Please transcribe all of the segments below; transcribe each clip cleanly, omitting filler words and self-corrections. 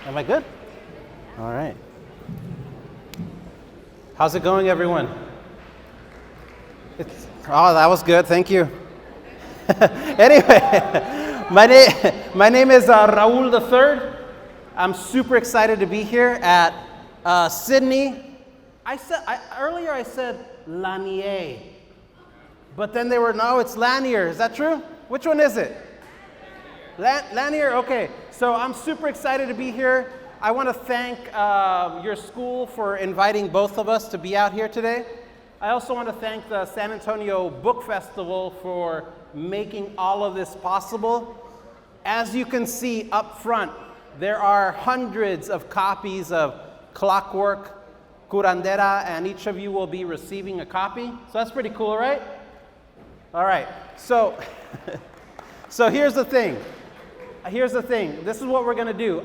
Am I good? All right. How's it going, everyone? Oh, that was good. Thank you. Anyway, my name is Raul III. I'm super excited to be here at Sidney. Earlier I said Lanier, but then they were, no, it's Lanier. Is that true? Which one is it? Lanier, okay. So I'm super excited to be here. I want to thank your school for inviting both of us to be out here today. I also want to thank the San Antonio Book Festival for making all of this possible. As you can see up front, there are hundreds of copies of Clockwork, Curandera, and each of you will be receiving a copy. So that's pretty cool, right? All right, so, so here's the thing. This is what we're going to do.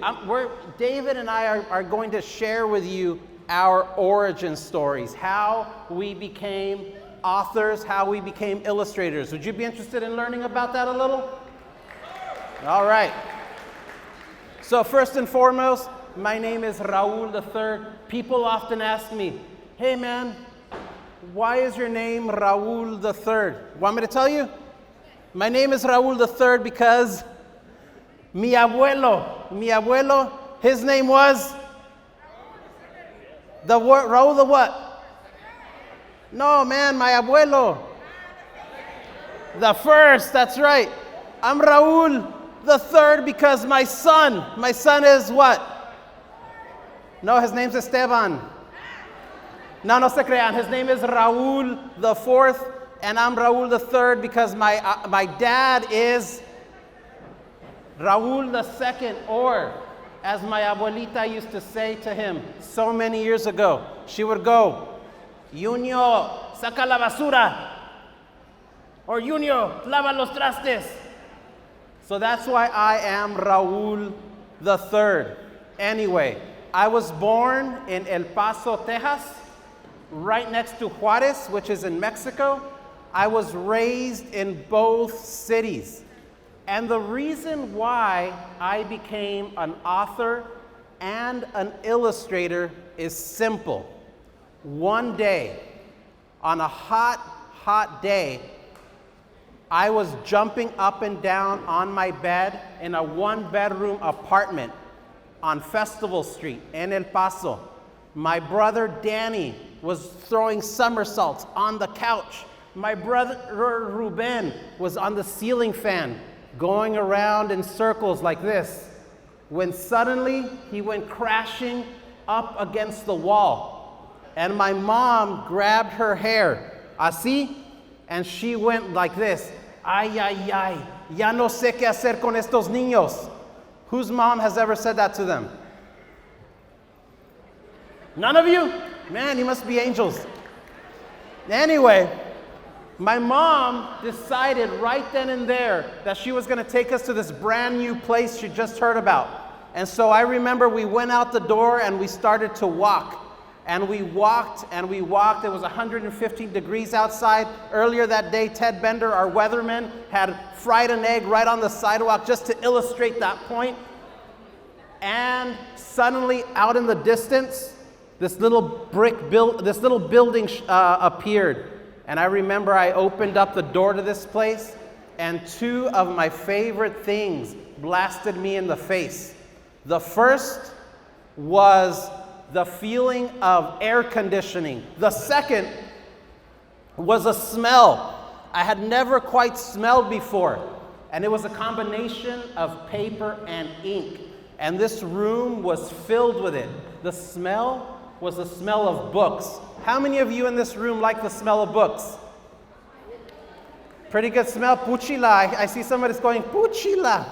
David and I are going to share with you our origin stories, how we became authors, how we became illustrators. Would you be interested in learning about that a little? All right. So first and foremost, my name is Raul III. People often ask me, hey man, why is your name Raul III? Want me to tell you? My name is Raul III because mi abuelo, his name was Raul the what? No, man, my abuelo. The first, that's right. I'm Raul the third because my son is what? No, his name's Esteban. No se crean. His name is Raul the fourth, and I'm Raul the third because my dad is Raul the second, or as my abuelita used to say to him so many years ago, she would go, Junio, saca la basura, or Junio, lava los trastes. So that's why I am Raul the third. Anyway, I was born in El Paso, Texas, right next to Juarez, which is in Mexico. I was raised in both cities. And the reason why I became an author and an illustrator is simple. One day, on a hot day, I was jumping up and down on my bed in a one-bedroom apartment on Festival Street in El Paso. My brother Danny was throwing somersaults on the couch. My brother Ruben was on the ceiling fan, going around in circles like this, when suddenly he went crashing up against the wall. And my mom grabbed her hair, así, and she went like this, ay, ay, ay, ya no sé qué hacer con estos niños. Whose mom has ever said that to them? None of you? Man, you must be angels. Anyway, my mom decided right then and there that she was going to take us to this brand new place she just heard about. And so I remember we went out the door and we started to walk. And we walked and we walked. It was 115 degrees outside. Earlier that day, Ted Bender, our weatherman, had fried an egg right on the sidewalk just to illustrate that point. And suddenly, out in the distance, this little building appeared. And I remember I opened up the door to this place, and two of my favorite things blasted me in the face. The first was the feeling of air conditioning. The second was a smell I had never quite smelled before. And it was a combination of paper and ink. And this room was filled with it. The smell was the smell of books. How many of you in this room like the smell of books? Pretty good smell, puchila. I see somebody's going, puchila.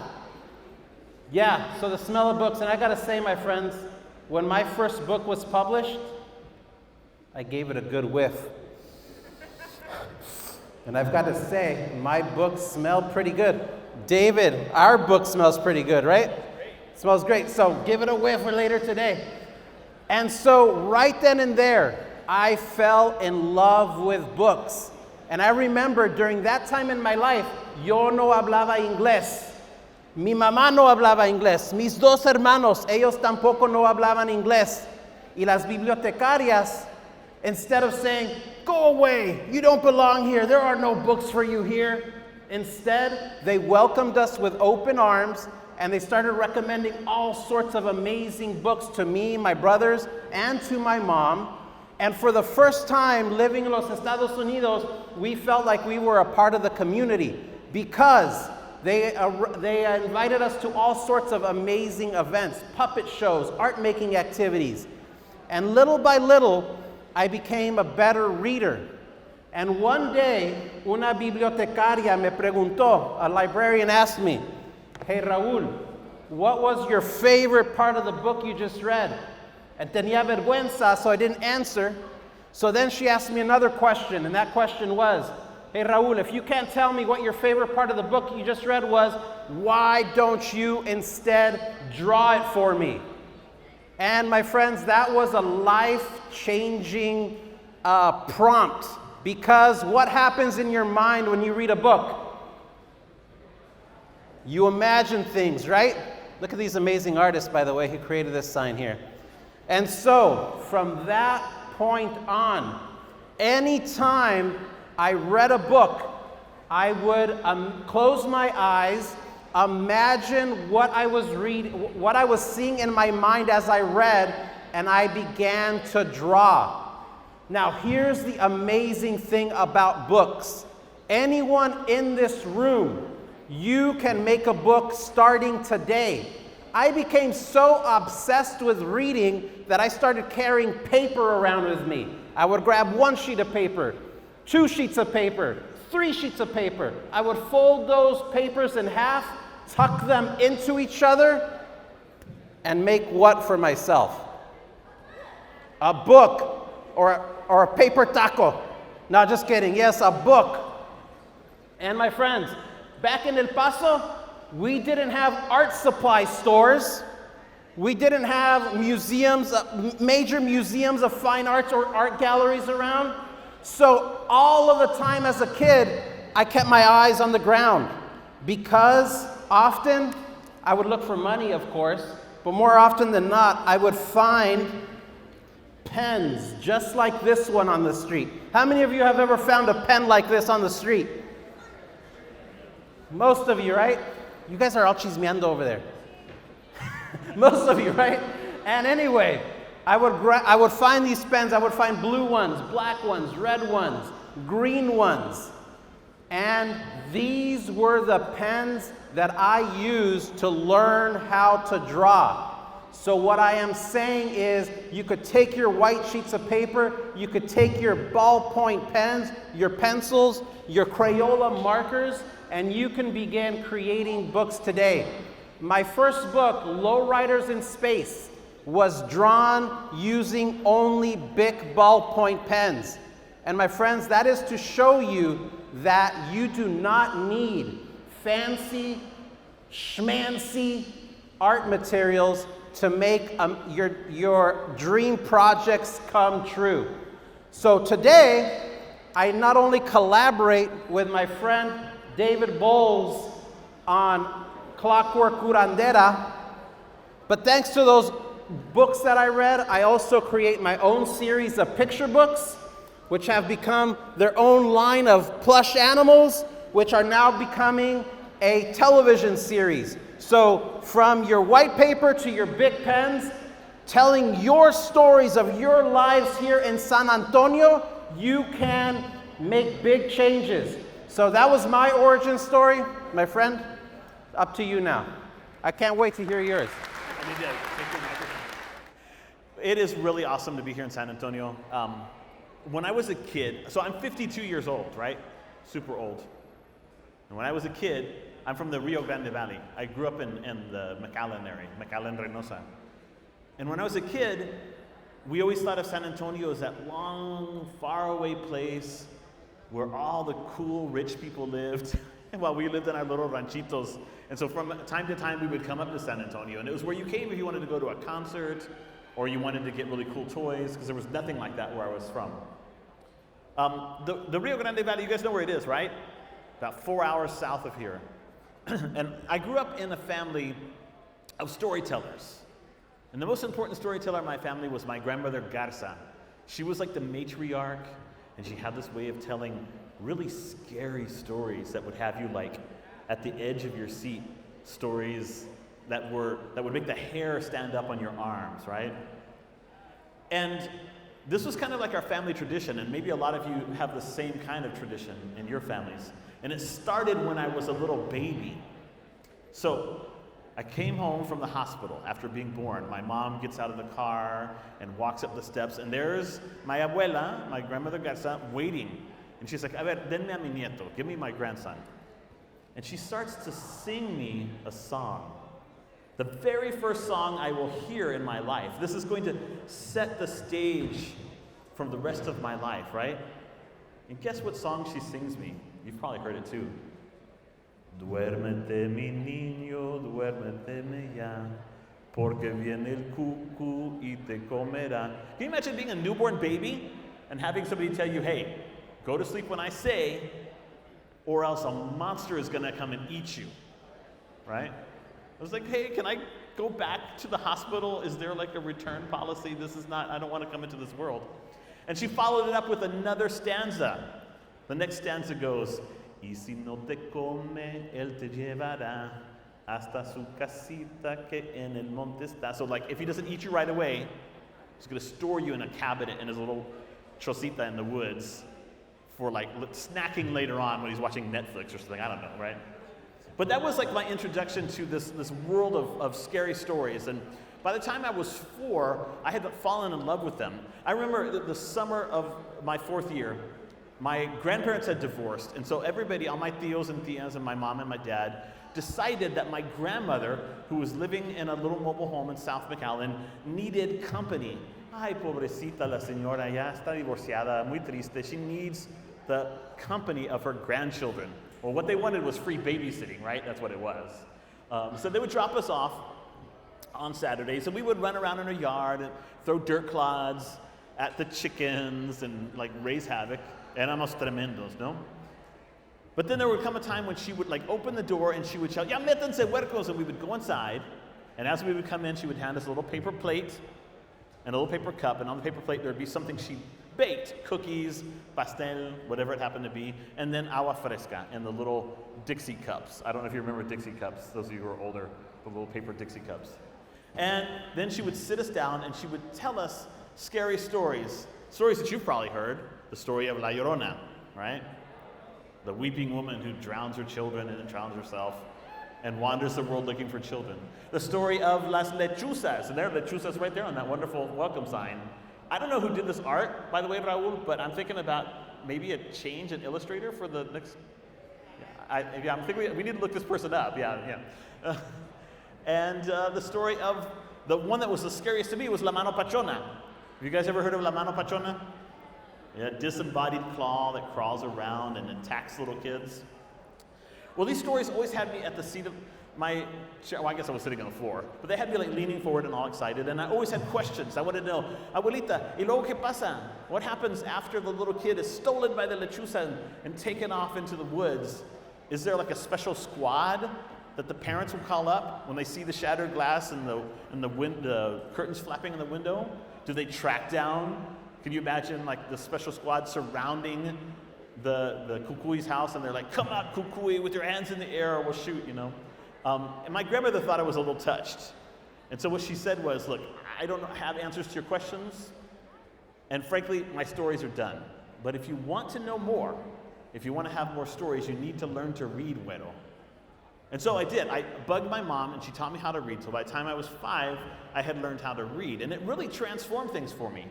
Yeah, so the smell of books. And I gotta say, my friends, when my first book was published, I gave it a good whiff. And I've got to say, my book smelled pretty good. David, our book smells pretty good, right? It smells great. So give it a whiff for later today. And so right then and there, I fell in love with books. And I remember during that time in my life, yo no hablaba inglés. Mi mamá no hablaba inglés. Mis dos hermanos, ellos tampoco no hablaban inglés. Y las bibliotecarias, instead of saying, go away, you don't belong here, there are no books for you here, instead, they welcomed us with open arms and they started recommending all sorts of amazing books to me, my brothers, and to my mom. And for the first time living in los Estados Unidos, we felt like we were a part of the community because they invited us to all sorts of amazing events, puppet shows, art-making activities. And little by little, I became a better reader. And one day, una bibliotecaria me preguntó, a librarian asked me, hey Raúl, what was your favorite part of the book you just read? And tenía vergüenza, so I didn't answer. So then she asked me another question, and that question was, hey Raúl, if you can't tell me what your favorite part of the book you just read was, why don't you instead draw it for me? And my friends, that was a life-changing prompt, because what happens in your mind when you read a book? You imagine things, right? Look at these amazing artists, by the way, who created this sign here. And so, from that point on, anytime I read a book, I would close my eyes, imagine what I was reading, what I was seeing in my mind as I read, and I began to draw. Now, here's the amazing thing about books. Anyone in this room, you can make a book starting today. I became so obsessed with reading that I started carrying paper around with me. I would grab one sheet of paper, 2 sheets of paper, 3 sheets of paper. I would fold those papers in half, tuck them into each other, and make what for myself? A book or a paper taco. No, just kidding. Yes, a book. And my friends, back in El Paso, we didn't have art supply stores. We didn't have museums, major museums of fine arts or art galleries around. So all of the time as a kid, I kept my eyes on the ground because often I would look for money, of course, but more often than not, I would find pens just like this one on the street. How many of you have ever found a pen like this on the street? Most of you, right? You guys are all chismeando over there. Most of you, right? And anyway, I would find these pens. I would find blue ones, black ones, red ones, green ones. And these were the pens that I used to learn how to draw. So what I am saying is you could take your white sheets of paper, you could take your ballpoint pens, your pencils, your Crayola markers, and you can begin creating books today. My first book, Lowriders in Space, was drawn using only Bic ballpoint pens. And my friends, that is to show you that you do not need fancy, schmancy art materials to make your dream projects come true. So today, I not only collaborate with my friend David Bowles on Clockwork Curandera, but thanks to those books that I read, I also create my own series of picture books, which have become their own line of plush animals, which are now becoming a television series. So from your white paper to your Bic pens, telling your stories of your lives here in San Antonio, you can make big changes. So that was my origin story, my friend. Up to you now. I can't wait to hear yours. It is really awesome to be here in San Antonio. When I was a kid, so I'm 52 years old, right? Super old. And when I was a kid, I'm from the Rio Grande Valley. I grew up in the McAllen area, McAllen, Reynosa. And when I was a kid, we always thought of San Antonio as that long, faraway place where all the cool, rich people lived, while we lived in our little ranchitos. And so from time to time, we would come up to San Antonio, and it was where you came if you wanted to go to a concert, or you wanted to get really cool toys, because there was nothing like that where I was from. The Rio Grande Valley, you guys know where it is, right? About 4 hours south of here. And I grew up in a family of storytellers. And the most important storyteller in my family was my grandmother Garza. She was like the matriarch, and she had this way of telling really scary stories that would have you like at the edge of your seat, stories that would make the hair stand up on your arms, right? And this was kind of like our family tradition, and maybe a lot of you have the same kind of tradition in your families. And it started when I was a little baby. So I came home from the hospital after being born. My mom gets out of the car and walks up the steps, and there's my abuela, my grandmother Garza, waiting. And she's like, a ver, denme a mi nieto, give me my grandson. And she starts to sing me a song. The very first song I will hear in my life. This is going to set the stage from the rest of my life, right? And guess what song she sings me? You've probably heard it too. Duérmete mi niño, duérmete ya, porque viene el cucú y te comerá. Can you imagine being a newborn baby and having somebody tell you, hey, go to sleep when I say, or else a monster is going to come and eat you, right? I was like, hey, can I go back to the hospital? Is there like a return policy? I don't want to come into this world. And she followed it up with another stanza. The next stanza goes, y si no te come, él te llevará hasta su casita que en el monte está. So like, if he doesn't eat you right away, he's going to store you in a cabinet in his little chocita in the woods for like snacking later on when he's watching Netflix or something. I don't know, right? But that was like my introduction to this world of scary stories. And by the time I was 4, I had fallen in love with them. I remember the summer of my 4th year, my grandparents had divorced. And so everybody, all my tios and tias and my mom and my dad, decided that my grandmother, who was living in a little mobile home in South McAllen, needed company. Ay, pobrecita la señora, ya está divorciada, muy triste. She needs the company of her grandchildren. Well, what they wanted was free babysitting, right? That's what it was. So they would drop us off on Saturdays, and we would run around in our yard and throw dirt clods at the chickens and like raise havoc. Éramos tremendos, no? But then there would come a time when she would like open the door and she would shout, "Ya métanse huercos," and we would go inside. And as we would come in, she would hand us a little paper plate and a little paper cup, and on the paper plate there would be something she baked, cookies, pastel, whatever it happened to be, and then agua fresca in the little Dixie cups. I don't know if you remember Dixie cups, those of you who are older, the little paper Dixie cups. And then she would sit us down and she would tell us scary stories that you've probably heard, the story of La Llorona, right? The weeping woman who drowns her children and then drowns herself and wanders the world looking for children. The story of Las Lechuzas, and there are lechuzas right there on that wonderful welcome sign. I don't know who did this art, by the way, Raul, but I'm thinking about maybe a change in Illustrator for the next. I'm thinking we need to look this person up. And the story of the one that was the scariest to me was La Mano Pachona. Have you guys ever heard of La Mano Pachona? Yeah, disembodied claw that crawls around and attacks little kids. Well, these stories always had me at the seat of my chair. Well, I guess I was sitting on the floor, but they had me like leaning forward and all excited, and I always had questions. I wanted to know, Abuelita, ¿y luego qué pasa? What happens after the little kid is stolen by the lechuza and taken off into the woods? Is there like a special squad that the parents will call up when they see the shattered glass and the curtains flapping in the window? Do they track down? Can you imagine like the special squad surrounding the Cucui's house, and they're like, "Come out, Cucuy, with your hands in the air, or we'll shoot," you know? And my grandmother thought I was a little touched. And so what she said was, "Look, I don't have answers to your questions, and frankly, my stories are done. But if you want to know more, if you want to have more stories, you need to learn to read, güero." And so I did. I bugged my mom, and she taught me how to read. So by the time I was 5, I had learned how to read. And it really transformed things for me.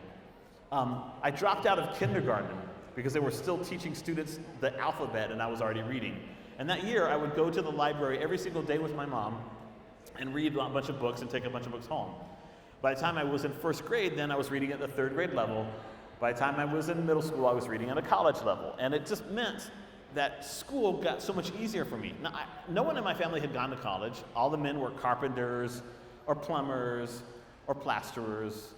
I dropped out of kindergarten because they were still teaching students the alphabet, and I was already reading. And that year, I would go to the library every single day with my mom and read a bunch of books and take a bunch of books home. By the time I was in 1st grade, then I was reading at the 3rd grade level. By the time I was in middle school, I was reading at a college level. And it just meant that school got so much easier for me. Now, no one in my family had gone to college. All the men were carpenters or plumbers or plasterers,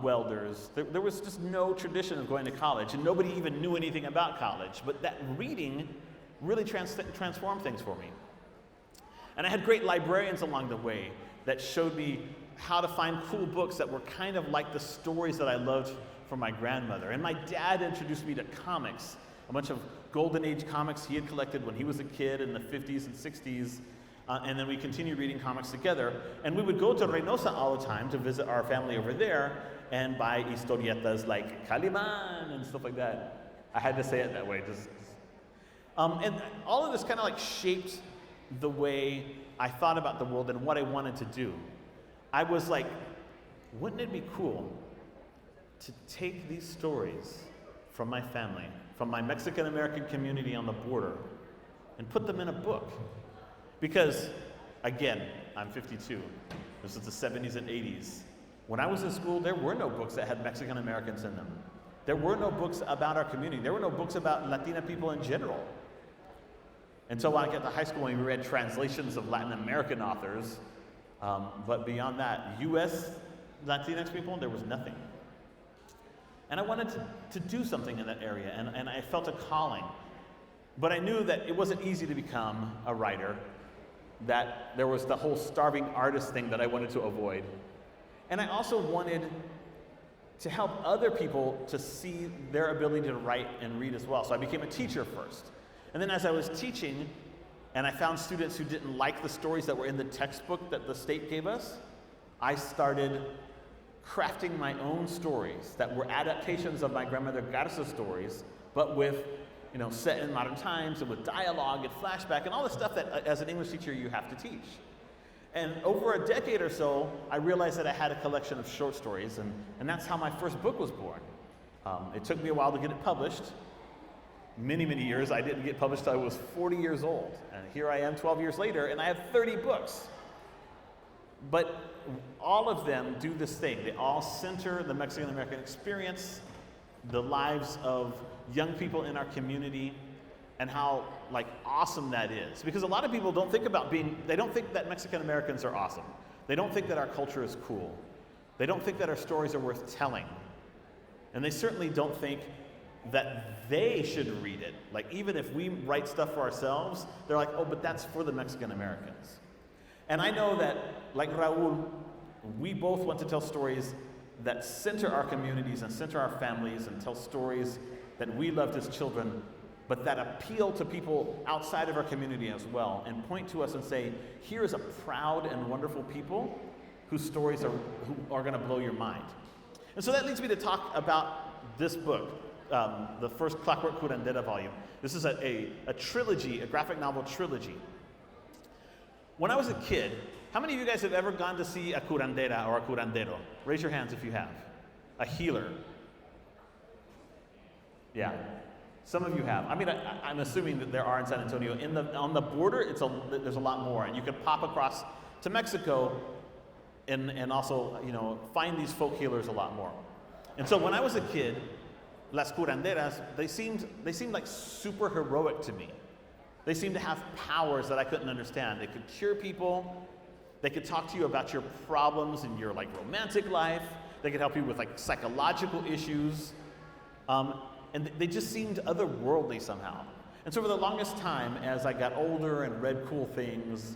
welders. There was just no tradition of going to college, and nobody even knew anything about college. But that reading really transformed things for me. And I had great librarians along the way that showed me how to find cool books that were kind of like the stories that I loved from my grandmother. And my dad introduced me to comics, a bunch of Golden Age comics he had collected when he was a kid in the 50s and 60s. And then we continued reading comics together. And we would go to Reynosa all the time to visit our family over there and buy historietas like Calimán and stuff like that. I had to say it that way. And all of this kind of like shaped the way I thought about the world and what I wanted to do. I was like, wouldn't it be cool to take these stories from my family, from my Mexican-American community on the border, and put them in a book? Because, again, I'm 52. This is the 70s and 80s. When I was in school, there were no books that had Mexican Americans in them. There were no books about our community. There were no books about Latina people in general. Until I got to high school and we read translations of Latin American authors. But beyond that, U.S. Latinx people, there was nothing. And I wanted to do something in that area, and I felt a calling. But I knew that it wasn't easy to become a writer, that there was the whole starving artist thing that I wanted to avoid. And I also wanted to help other people to see their ability to write and read as well. So I became a teacher first. And then as I was teaching, and I found students who didn't like the stories that were in the textbook that the state gave us, I started crafting my own stories that were adaptations of my grandmother Garza's stories, but with, set in modern times and with dialogue and flashback and all the stuff that as an English teacher you have to teach. And over a decade or so, I realized that I had a collection of short stories, and that's how my first book was born. It took me a while to get it published. Many, many years. I didn't get published until I was 40 years old. And here I am 12 years later, and I have 30 books. But all of them do this thing. They all center the Mexican-American experience, the lives of young people in our community, and how awesome that is. Because a lot of people don't think they don't think that Mexican-Americans are awesome. They don't think that our culture is cool. They don't think that our stories are worth telling. And they certainly don't think that they should read it. Even if we write stuff for ourselves, they're like, oh, but that's for the Mexican Americans. And I know that, like Raul, we both want to tell stories that center our communities and center our families and tell stories that we loved as children, but that appeal to people outside of our community as well, and point to us and say, here is a proud and wonderful people whose stories are going to blow your mind. And so that leads me to talk about this book, the first Clockwork Curandera volume. This is a trilogy, a graphic novel trilogy. When I was a kid, how many of you guys have ever gone to see a curandera or a curandero? Raise your hands if you have. A healer. Yeah. Some of you have. I mean, I'm assuming that there are in San Antonio. On the border, there's a lot more. And you can pop across to Mexico and also, find these folk healers a lot more. And so when I was a kid, las curanderas, they seemed like super heroic to me. They seemed to have powers that I couldn't understand. They could cure people. They could talk to you about your problems in your romantic life. They could help you with psychological issues. And they just seemed otherworldly somehow. And so for the longest time, as I got older and read cool things,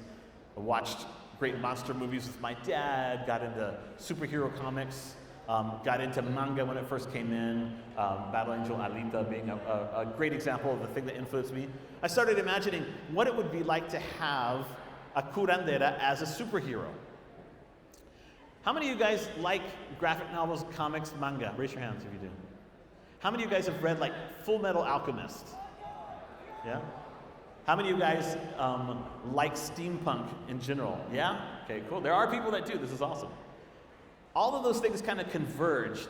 I watched great monster movies with my dad, got into superhero comics, got into manga when it first came in, Battle Angel Alita being a great example of the thing that influenced me. I started imagining what it would be like to have a curandera as a superhero. How many of you guys like graphic novels, comics, manga? Raise your hands if you do. How many of you guys have read Full Metal Alchemist? Yeah? How many of you guys like steampunk in general? Yeah? Okay, cool. There are people that do. This is awesome. All of those things kind of converged,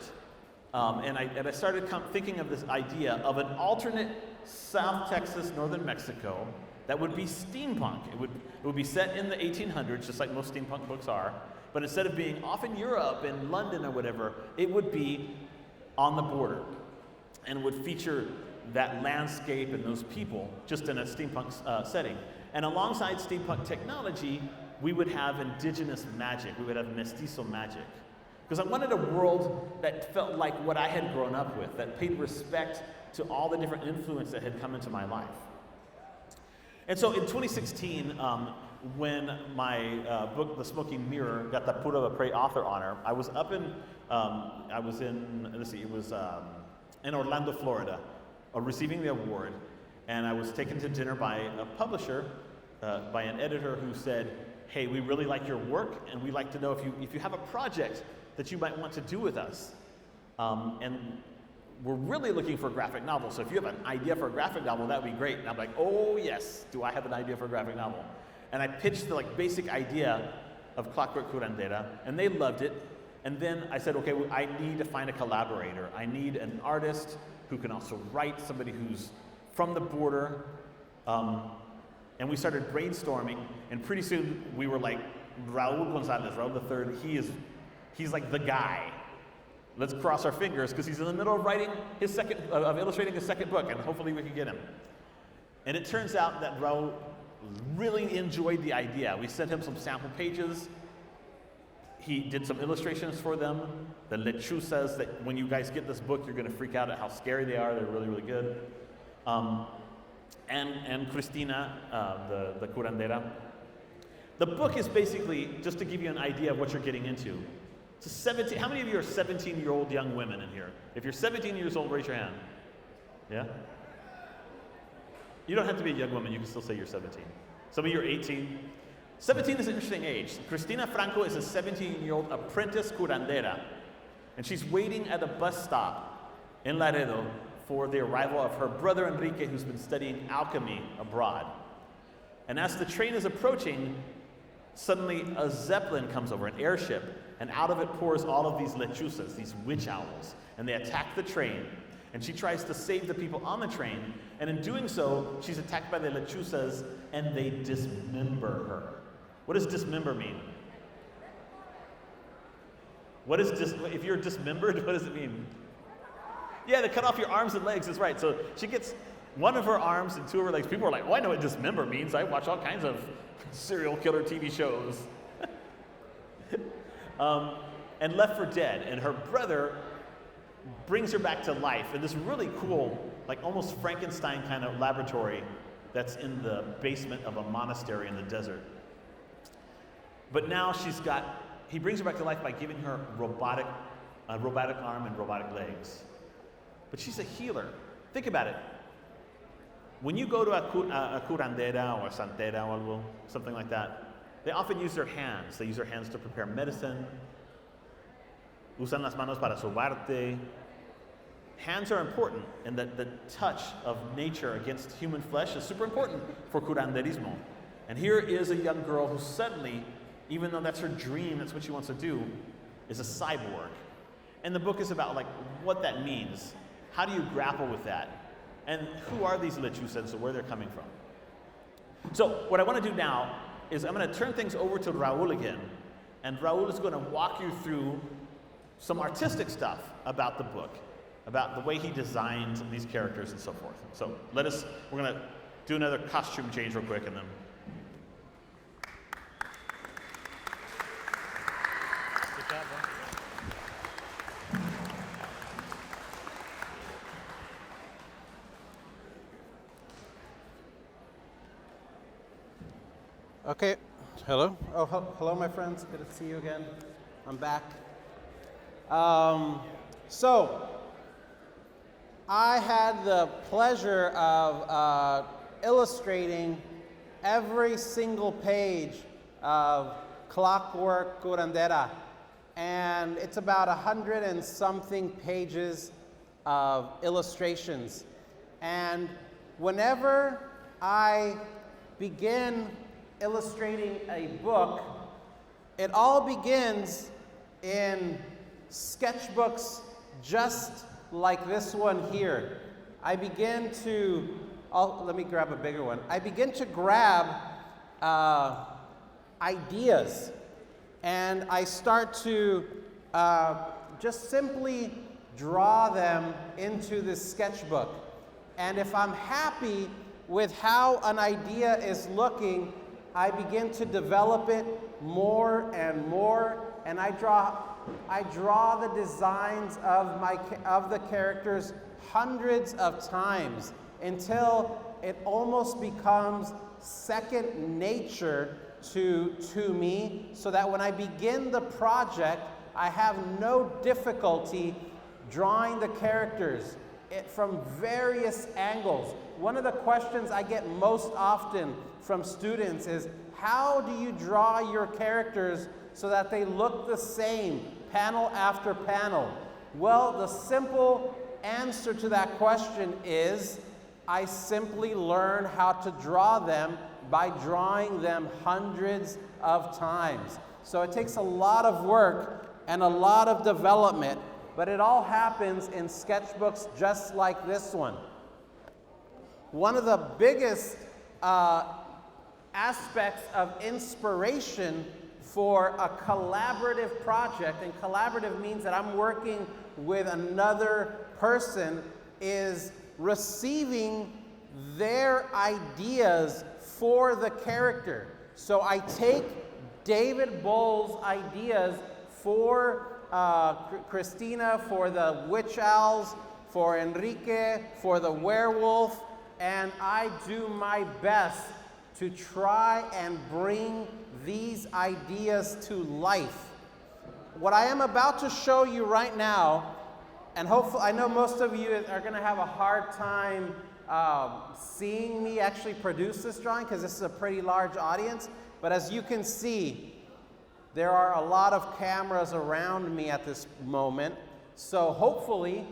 and I started thinking of this idea of an alternate South Texas, northern Mexico that would be steampunk. It would be set in the 1800s, just like most steampunk books are, but instead of being off in Europe, in London or whatever, it would be on the border and would feature that landscape and those people just in a steampunk setting. And alongside steampunk technology, we would have indigenous magic. We would have mestizo magic. Because I wanted a world that felt like what I had grown up with, that paid respect to all the different influence that had come into my life. And so in 2016, when my book, The Smoking Mirror, got the Pura Pre author honor, I was up in, it was in Orlando, Florida, receiving the award, and I was taken to dinner by a publisher, by an editor who said, hey, we really like your work, and we'd like to know if you have a project that you might want to do with us. And we're really looking for a graphic novel, so if you have an idea for a graphic novel, that would be great. And I'm like, oh yes, do I have an idea for a graphic novel? And I pitched the basic idea of Clockwork Curandera, and they loved it. And then I said, okay, well, I need to find a collaborator. I need an artist who can also write, somebody who's from the border. And we started brainstorming, and pretty soon we were like, Raul Gonzalez, Raul III, he's like the guy. Let's cross our fingers, because he's in the middle of writing illustrating his second book, and hopefully we can get him. And it turns out that Raul really enjoyed the idea. We sent him some sample pages. He did some illustrations for them. The lechuzas that when you guys get this book, you're going to freak out at how scary they are. They're really, really good. And Cristina, the curandera. The book is basically, just to give you an idea of what you're getting into. It's 17. How many of you are 17-year-old young women in here? If you're 17 years old, raise your hand. Yeah? You don't have to be a young woman. You can still say you're 17. Some of you are 18. 17 is an interesting age. Cristina Franco is a 17-year-old apprentice curandera, and she's waiting at a bus stop in Laredo for the arrival of her brother Enrique, who's been studying alchemy abroad. And as the train is approaching, suddenly a zeppelin comes over, an airship, and out of it pours all of these lechuzas, these witch owls, and they attack the train. And she tries to save the people on the train, and in doing so, she's attacked by the lechuzas, and they dismember her. What does dismember mean? If you're dismembered, what does it mean? Yeah, they cut off your arms and legs, that's right. So she gets one of her arms and two of her legs. People are like, oh, I know what dismember means. I watch all kinds of serial killer TV shows. And left for dead. And her brother brings her back to life in this really cool, like almost Frankenstein kind of laboratory that's in the basement of a monastery in the desert. But now he brings her back to life by giving her a robotic arm and robotic legs. But she's a healer. Think about it. When you go to a curandera or a santera or algo, something like that, they often use their hands. They use their hands to prepare medicine. Usan las manos para sobarte. Hands are important, and the touch of nature against human flesh is super important for curanderismo. And here is a young girl who suddenly, even though that's her dream, that's what she wants to do, is a cyborg. And the book is about what that means. How do you grapple with that? And who are these lechuzas and where they're coming from? So what I want to do now is I'm going to turn things over to Raul again. And Raul is going to walk you through some artistic stuff about the book, about the way he designed these characters and so forth. So we're going to do another costume change real quick and then. Good job, man. Okay, hello. Oh, hello, my friends. Good to see you again. I'm back. So, I had the pleasure of illustrating every single page of Clockwork Curandera, and it's about 100 and something pages of illustrations. And whenever I begin illustrating a book, it all begins in sketchbooks just like this one here. I begin to, let me grab a bigger one. I begin to grab ideas, and I start to just simply draw them into this sketchbook. And if I'm happy with how an idea is looking, I begin to develop it more and more, and I draw the designs of the characters hundreds of times until it almost becomes second nature to me so that when I begin the project, I have no difficulty drawing the characters from various angles. One of the questions I get most often from students is, how do you draw your characters so that they look the same, panel after panel? Well, the simple answer to that question is, I simply learn how to draw them by drawing them hundreds of times. So it takes a lot of work and a lot of development, but it all happens in sketchbooks just like this one. One of the biggest aspects of inspiration for a collaborative project, and collaborative means that I'm working with another person, is receiving their ideas for the character. So I take David Bull's ideas for Christina, for the witch owls, for Enrique, for the werewolf, and I do my best to try and bring these ideas to life. What I am about to show you right now, and hopefully, I know most of you are going to have a hard time seeing me actually produce this drawing because this is a pretty large audience, but as you can see, there are a lot of cameras around me at this moment, so hopefully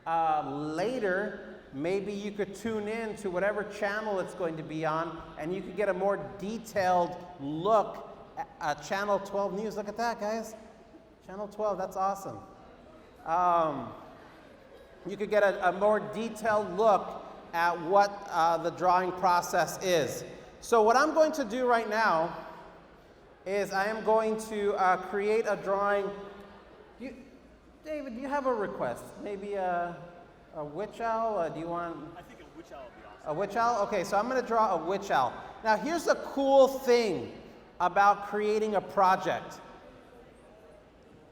later maybe you could tune in to whatever channel it's going to be on and you could get a more detailed look at Channel 12 News. Look at that, guys. Channel 12, that's awesome. You could get a more detailed look at what the drawing process is. So what I'm going to do right now is I am going to create a drawing. David, do you have a request? Maybe a witch owl? Do you want? I think a witch owl would be awesome. A witch owl? Okay, so I'm going to draw a witch owl. Now here's the cool thing about creating a project.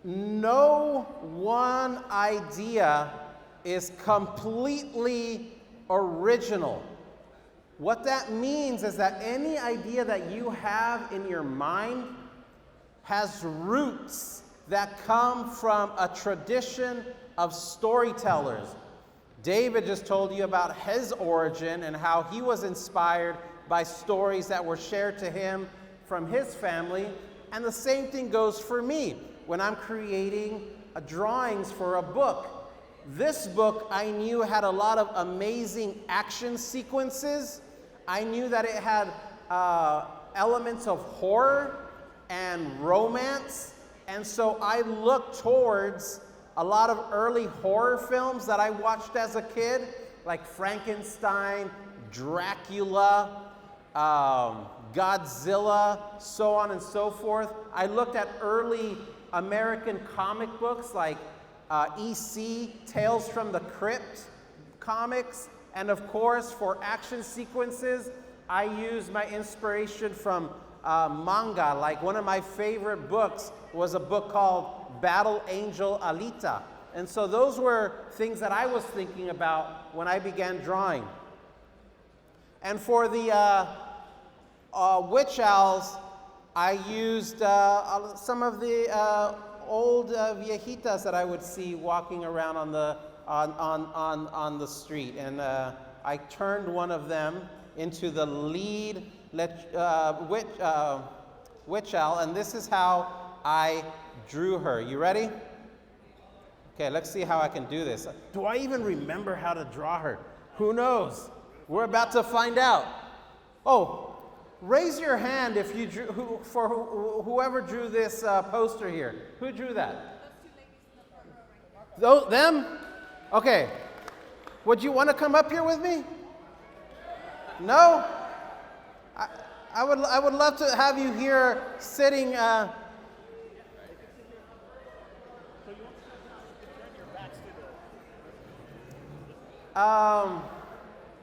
No one idea is completely original. What that means is that any idea that you have in your mind has roots that come from a tradition of storytellers. David just told you about his origin and how he was inspired by stories that were shared to him from his family, and the same thing goes for me when I'm creating drawings for a book. This book I knew had a lot of amazing action sequences. I knew that it had elements of horror and romance, and so I looked towards a lot of early horror films that I watched as a kid, like Frankenstein, Dracula, Godzilla, so on and so forth. I looked at early American comic books like E.C., Tales from the Crypt comics, and of course for action sequences, I used my inspiration from manga. Like one of my favorite books was a book called Battle Angel Alita. And so those were things that I was thinking about when I began drawing. And for the witch owls, I used some of the old viejitas that I would see walking around on the street, and I turned one of them into the lead witch owl, and this is how I drew her. You ready? Okay, let's see how I can do this. Do I even remember how to draw her? Who knows? We're about to find out. Oh, raise your hand if you drew, whoever drew this poster here. Who drew that? Those, them? Okay. Would you want to come up here with me? No? I would love to have you here sitting.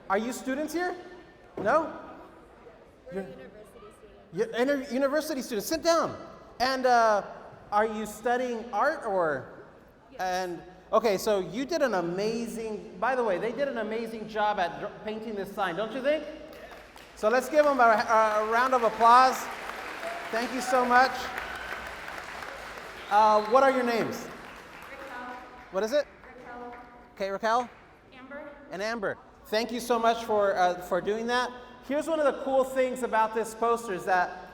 Are you students here? No? We're university students. University students. Sit down. And are you studying art or? Yes. And okay, so you did an amazing. By the way, they did an amazing job at painting this sign, don't you think? So let's give them a round of applause. Thank you so much. What are your names? Raquel. What is it? Raquel. Okay, Raquel Amber. and Amber. Thank you so much for doing that. Here's one of the cool things about this poster is that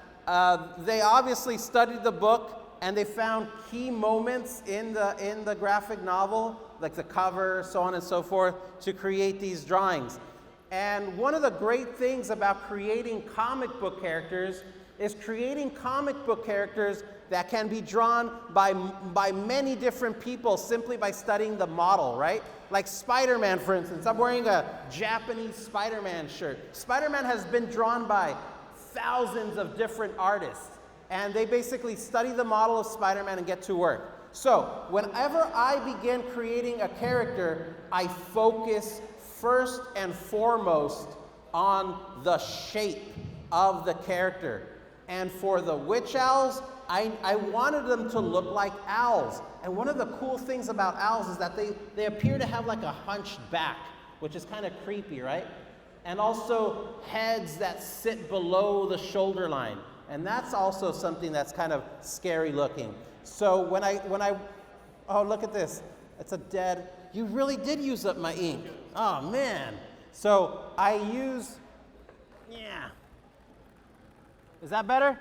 they obviously studied the book and they found key moments in the graphic novel, like the cover, so on and so forth, to create these drawings. And one of the great things about creating comic book characters is creating comic book characters that can be drawn by many different people simply by studying the model, right? Like Spider-Man, for instance. I'm wearing a Japanese Spider-Man shirt. Spider-Man has been drawn by thousands of different artists, and they basically study the model of Spider-Man and get to work. So whenever I begin creating a character, I focus first and foremost on the shape of the character. And for the witch owls, I wanted them to look like owls. And one of the cool things about owls is that they appear to have like a hunched back, which is kind of creepy, right? And also heads that sit below the shoulder line. And that's also something that's kind of scary looking. So when I, oh, look at this. It's a dead, you really did use up my ink. Oh, man. So I use, yeah. Is that better?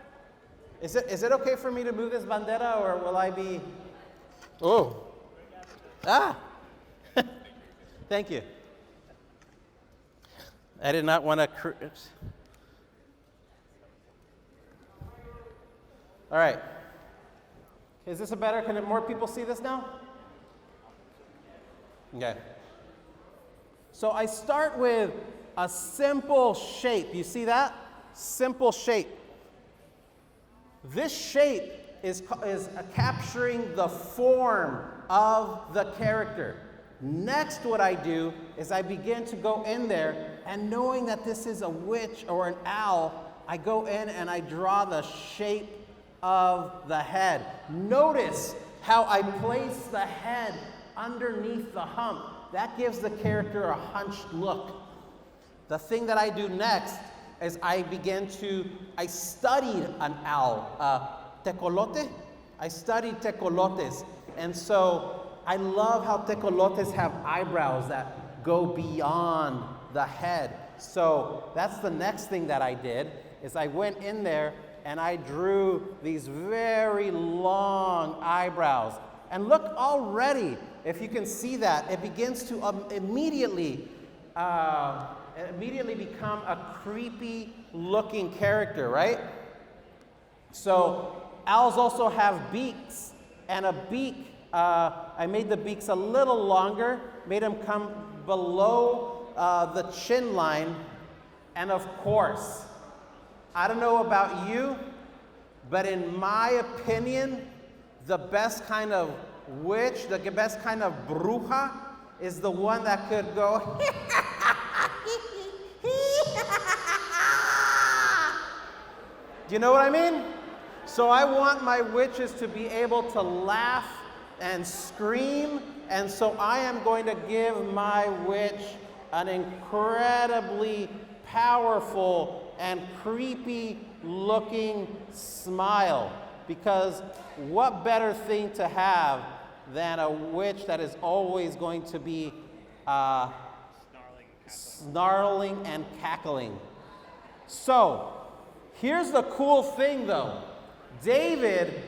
Is it okay for me to move this bandera, or will I be, oh. Ah. Thank you. I did not want to, all right. Is this a better, can more people see this now? Okay. So I start with a simple shape. You see that? Simple shape. This shape is capturing the form of the character. Next, what I do is I begin to go in there, and knowing that this is a witch or an owl, I go in and I draw the shape of the head. Notice how I place the head underneath the hump. That gives the character a hunched look. The thing that I do next is I studied an owl, tecolote. I studied tecolotes. And so I love how tecolotes have eyebrows that go beyond the head. So that's the next thing that I did, is I went in there and I drew these very long eyebrows. And look already, if you can see that, it begins to immediately become a creepy looking character, right? So owls also have beaks, and a beak, I made the beaks a little longer, made them come below the chin line, and of course, I don't know about you, but in my opinion, the best kind of witch, the best kind of bruja, is the one that could go, do you know what I mean? So I want my witches to be able to laugh and scream, and so I am going to give my witch an incredibly powerful and creepy looking smile, because what better thing to have than a witch that is always going to be snarling and cackling. So here's the cool thing though. David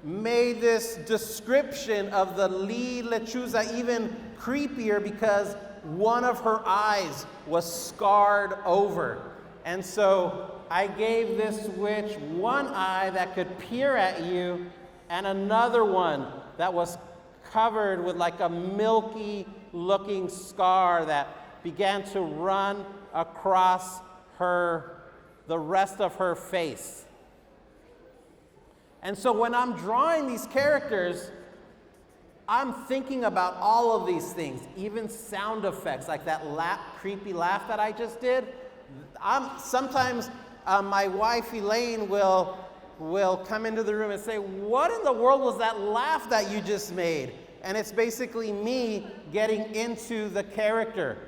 made this description of the lechuza even creepier because one of her eyes was scarred over. And so I gave this witch one eye that could peer at you, and another one that was covered with like a milky looking scar that began to run across the rest of her face. And so when I'm drawing these characters, I'm thinking about all of these things, even sound effects, like that creepy laugh that I just did. Sometimes my wife Elaine will come into the room and say, "What in the world was that laugh that you just made?" And it's basically me getting into the character.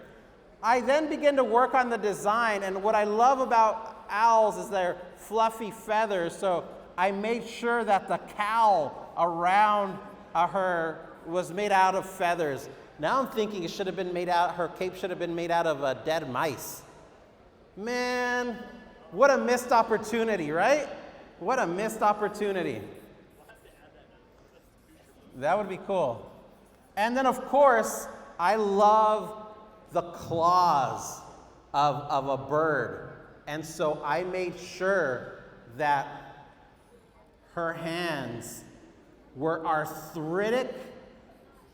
I then begin to work on the design, and what I love about owls is their fluffy feathers. So I made sure that the cowl around her was made out of feathers. Now I'm thinking it should have been made out, her cape should have been made out of dead mice. Man, what a missed opportunity, right? What a missed opportunity. That would be cool. And then, of course, I love the claws of a bird. And so I made sure that her hands were arthritic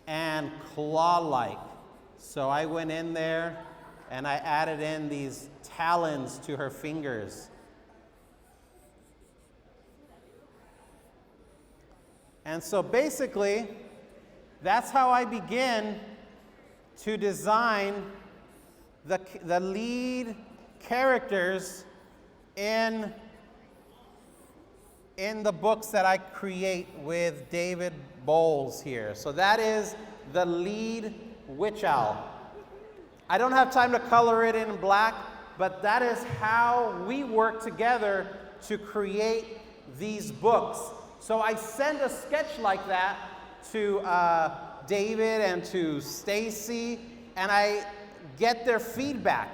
and claw-like. So I went in there and I added in these talons to her fingers. And so basically, that's how I begin to design the lead characters in the books that I create with David Bowles here. So that is the lead witch owl. I don't have time to color it in black, but that is how we work together to create these books. So I send a sketch like that to David and to Stacy, and I get their feedback.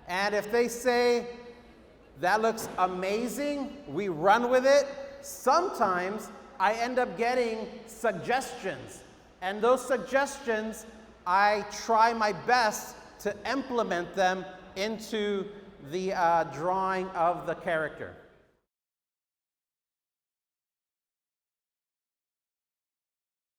And if they say, that looks amazing, we run with it. Sometimes I end up getting suggestions. And those suggestions, I try my best to implement them into the drawing of the character.